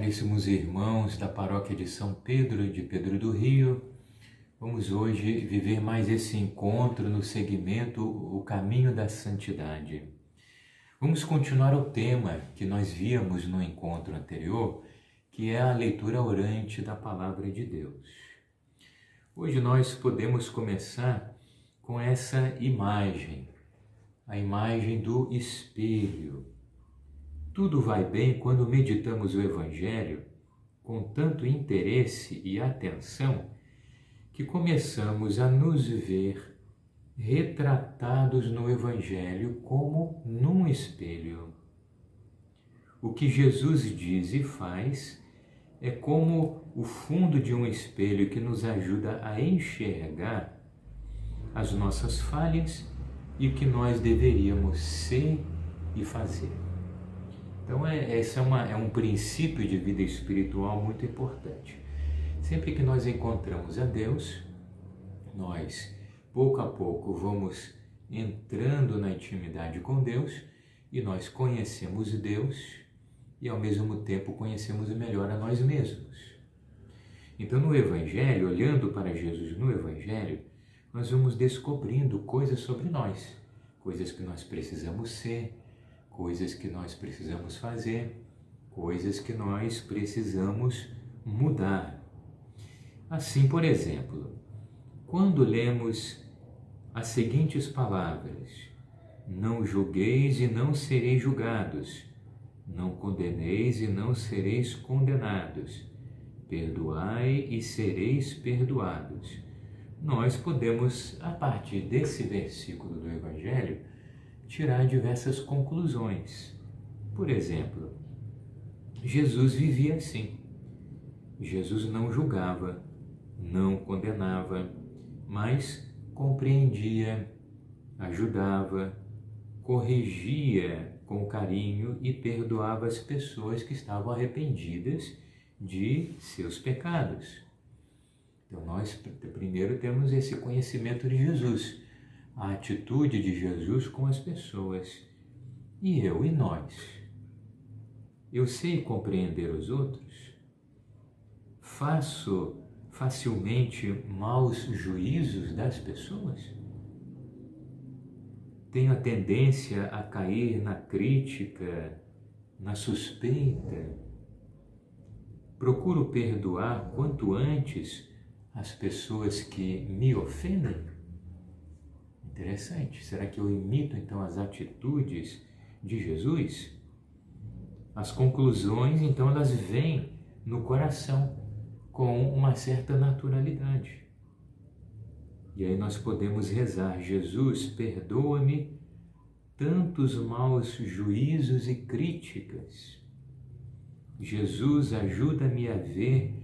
Caríssimos irmãos da paróquia de São Pedro, de Pedro do Rio, vamos hoje viver mais esse encontro no segmento O Caminho da Santidade. Vamos continuar o tema que nós víamos no encontro anterior, que é a leitura orante da Palavra de Deus. Hoje nós podemos começar com essa imagem, a imagem do espelho. Tudo vai bem quando meditamos o Evangelho com tanto interesse e atenção que começamos a nos ver retratados no Evangelho como num espelho. O que Jesus diz e faz é como o fundo de um espelho que nos ajuda a enxergar as nossas falhas e o que nós deveríamos ser e fazer. Então, esse é um princípio de vida espiritual muito importante. Sempre que nós encontramos a Deus, nós, pouco a pouco, vamos entrando na intimidade com Deus e nós conhecemos Deus e, ao mesmo tempo, conhecemos melhor a nós mesmos. Então, no Evangelho, olhando para Jesus no Evangelho, nós vamos descobrindo coisas sobre nós, coisas que nós precisamos ser, coisas que nós precisamos fazer, coisas que nós precisamos mudar. Assim, por exemplo, quando lemos as seguintes palavras: não julgueis e não sereis julgados, não condeneis e não sereis condenados, perdoai e sereis perdoados. Nós podemos, a partir desse versículo do Evangelho, tirar diversas conclusões. Por exemplo, Jesus vivia assim. Jesus não julgava, não condenava, mas compreendia, ajudava, corrigia com carinho e perdoava as pessoas que estavam arrependidas de seus pecados. Então nós primeiro temos esse conhecimento de Jesus, a atitude de Jesus com as pessoas. E eu e nós? Eu sei compreender os outros? Faço facilmente maus juízos das pessoas? Tenho a tendência a cair na crítica, na suspeita? Procuro perdoar quanto antes as pessoas que me ofendem? Interessante. Será que eu imito então as atitudes de Jesus? As conclusões, então, elas vêm no coração com uma certa naturalidade. E aí nós podemos rezar: Jesus, perdoa-me tantos maus juízos e críticas. Jesus, ajuda-me a ver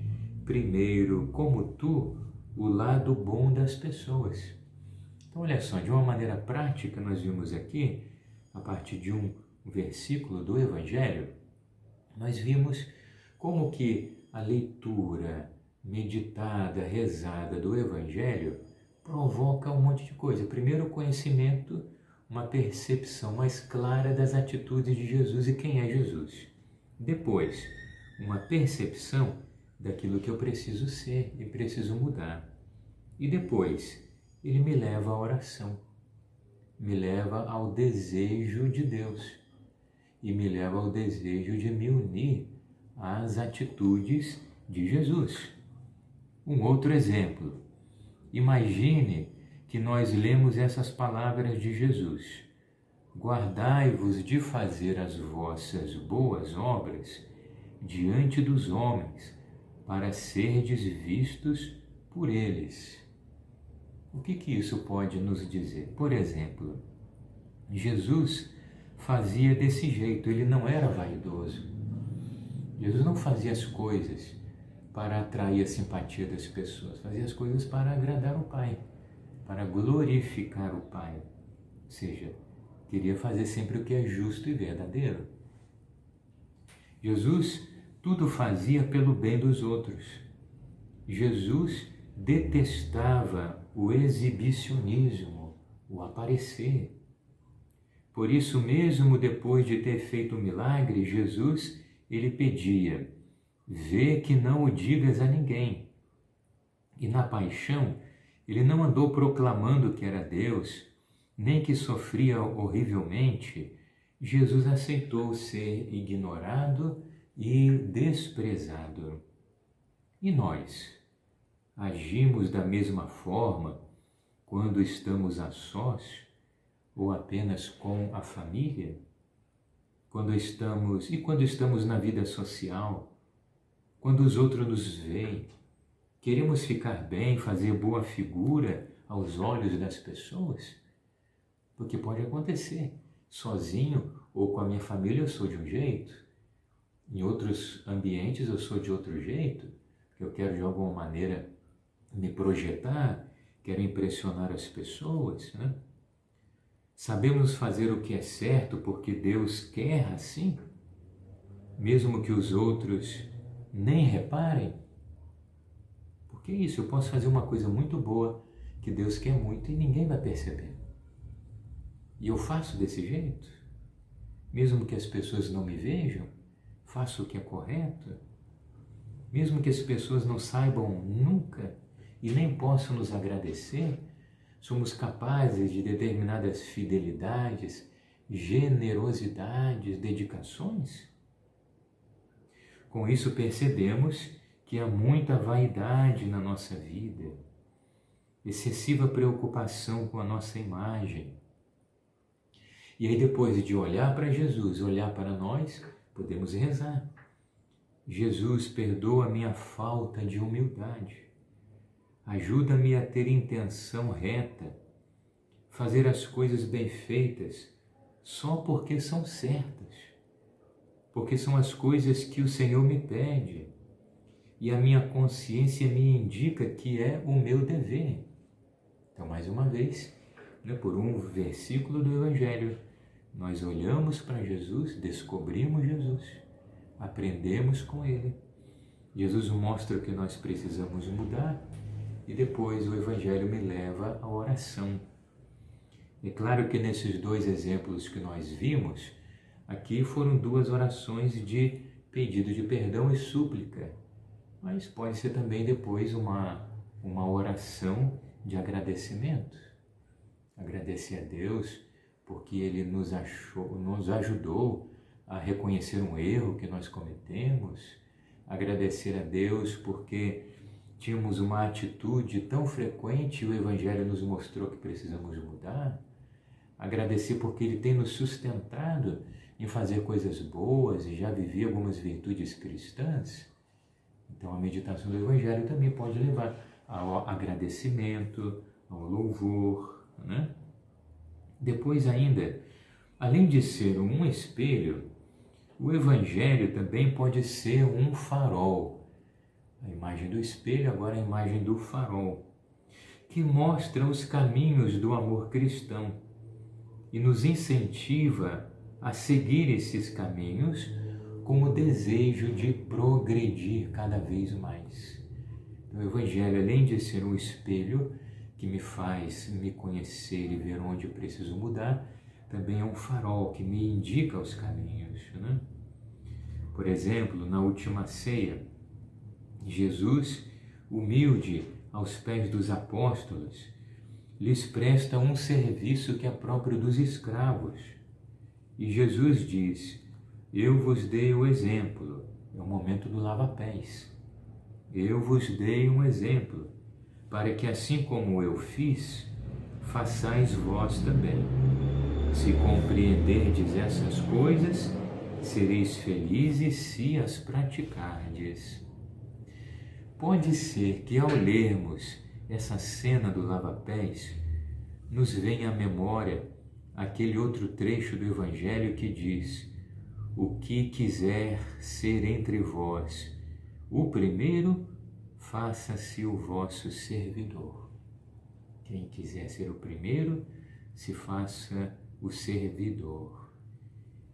primeiro, como tu, o lado bom das pessoas. Então, olha só, de uma maneira prática, nós vimos aqui, a partir de um versículo do Evangelho, nós vimos como que a leitura meditada, rezada do Evangelho provoca um monte de coisa. Primeiro, o conhecimento, uma percepção mais clara das atitudes de Jesus e quem é Jesus. Depois, uma percepção daquilo que eu preciso ser e preciso mudar. E depois, ele me leva à oração, me leva ao desejo de Deus e me leva ao desejo de me unir às atitudes de Jesus. Um outro exemplo: imagine que nós lemos essas palavras de Jesus: guardai-vos de fazer as vossas boas obras diante dos homens, para serdes vistos por eles. O que isso pode nos dizer? Por exemplo, Jesus fazia desse jeito, ele não era vaidoso. Jesus não fazia as coisas para atrair a simpatia das pessoas, fazia as coisas para agradar o Pai, para glorificar o Pai. Ou seja, queria fazer sempre o que é justo e verdadeiro. Jesus tudo fazia pelo bem dos outros. Jesus detestava o exibicionismo, o aparecer. Por isso, mesmo depois de ter feito o milagre, Jesus, ele pedia: vê que não o digas a ninguém. E na paixão, ele não andou proclamando que era Deus, nem que sofria horrivelmente. Jesus aceitou ser ignorado e desprezado. E nós? Agimos da mesma forma quando estamos a sós ou apenas com a família? Quando estamos na vida social, quando os outros nos veem, queremos ficar bem, fazer boa figura aos olhos das pessoas? Porque pode acontecer. Sozinho ou com a minha família eu sou de um jeito, em outros ambientes eu sou de outro jeito, porque eu quero de alguma maneira me projetar, quero impressionar as pessoas, né? Sabemos fazer o que é certo porque Deus quer assim, mesmo que os outros nem reparem? Porque é isso, eu posso fazer uma coisa muito boa que Deus quer muito e ninguém vai perceber. E eu faço desse jeito, mesmo que as pessoas não me vejam, faço o que é correto, mesmo que as pessoas não saibam nunca e nem possam nos agradecer, somos capazes de determinadas fidelidades, generosidades, dedicações? Com isso percebemos que há muita vaidade na nossa vida, excessiva preocupação com a nossa imagem. E aí depois de olhar para Jesus, olhar para nós, podemos rezar. Jesus, perdoa a minha falta de humildade. Ajuda-me a ter intenção reta, fazer as coisas bem feitas só porque são certas, porque são as coisas que o Senhor me pede e a minha consciência me indica que é o meu dever. Então, mais uma vez, por um versículo do Evangelho, nós olhamos para Jesus, descobrimos Jesus, aprendemos com Ele. Jesus mostra o que nós precisamos mudar e depois o Evangelho me leva à oração. É claro que nesses dois exemplos que nós vimos, aqui foram duas orações de pedido de perdão e súplica, mas pode ser também depois uma oração de agradecimento. Agradecer a Deus porque Ele nos ajudou a reconhecer um erro que nós cometemos, agradecer a Deus porque tínhamos uma atitude tão frequente e o Evangelho nos mostrou que precisamos mudar, agradecer porque Ele tem nos sustentado em fazer coisas boas e já viver algumas virtudes cristãs. Então a meditação do Evangelho também pode levar ao agradecimento, ao louvor, né? Depois ainda, além de ser um espelho, o Evangelho também pode ser um farol. A imagem do espelho, agora a imagem do farol, que mostra os caminhos do amor cristão e nos incentiva a seguir esses caminhos com o desejo de progredir cada vez mais. Então, o Evangelho, além de ser um espelho que me faz me conhecer e ver onde eu preciso mudar, também é um farol que me indica os caminhos, né? Por exemplo, na última ceia, Jesus, humilde aos pés dos apóstolos, lhes presta um serviço que é próprio dos escravos. E Jesus diz: eu vos dei o exemplo, é o momento do lava-pés. Eu vos dei um exemplo, para que assim como eu fiz, façais vós também. Se compreenderdes essas coisas, sereis felizes se as praticardes. Pode ser que ao lermos essa cena do lava-pés, nos venha à memória aquele outro trecho do Evangelho que diz: o que quiser ser entre vós o primeiro, faça-se o vosso servidor. Quem quiser ser o primeiro, se faça o servidor.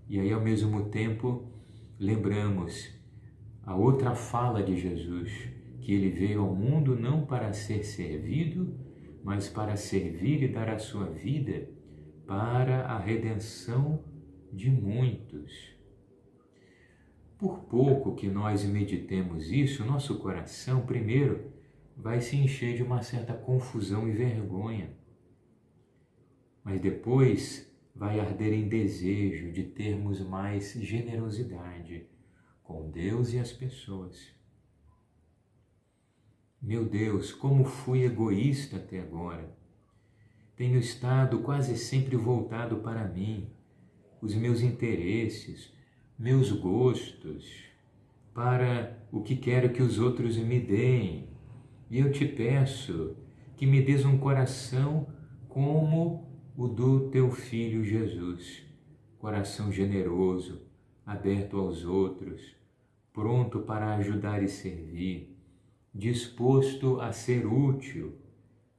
E aí, ao mesmo tempo, lembramos a outra fala de Jesus, que ele veio ao mundo não para ser servido, mas para servir e dar a sua vida para a redenção de muitos. por pouco que nós meditemos isso, nosso coração, primeiro, vai se encher de uma certa confusão e vergonha. Mas depois vai arder em desejo de termos mais generosidade com Deus e as pessoas. Meu Deus, como fui egoísta até agora. Tenho estado quase sempre voltado para mim, os meus interesses, meus gostos, para o que quero que os outros me deem. E eu te peço que me des um coração como o do teu Filho Jesus, coração generoso, aberto aos outros, pronto para ajudar e servir, disposto a ser útil,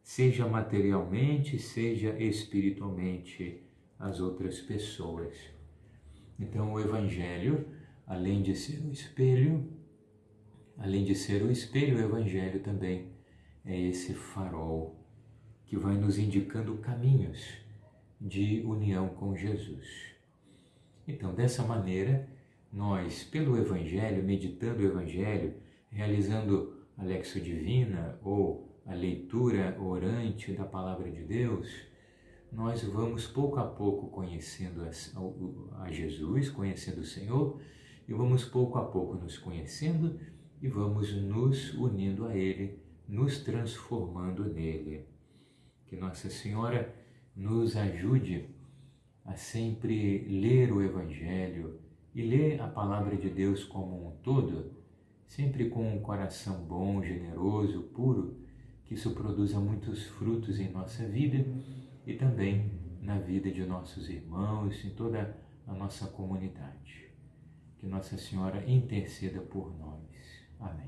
seja materialmente, seja espiritualmente, às outras pessoas. Então o Evangelho, além de ser o espelho, o Evangelho também é esse farol que vai nos indicando caminhos de união com Jesus. Então, dessa maneira, nós, pelo Evangelho, meditando o Evangelho, realizando a Lexio Divina ou a leitura orante da Palavra de Deus, nós vamos pouco a pouco conhecendo a Jesus, conhecendo o Senhor, e vamos pouco a pouco nos conhecendo e vamos nos unindo a Ele, nos transformando nele. Que Nossa Senhora nos ajude a sempre ler o Evangelho e ler a Palavra de Deus como um todo, sempre com um coração bom, generoso, puro, que isso produza muitos frutos em nossa vida e também na vida de nossos irmãos, em toda a nossa comunidade. Que Nossa Senhora interceda por nós. Amém.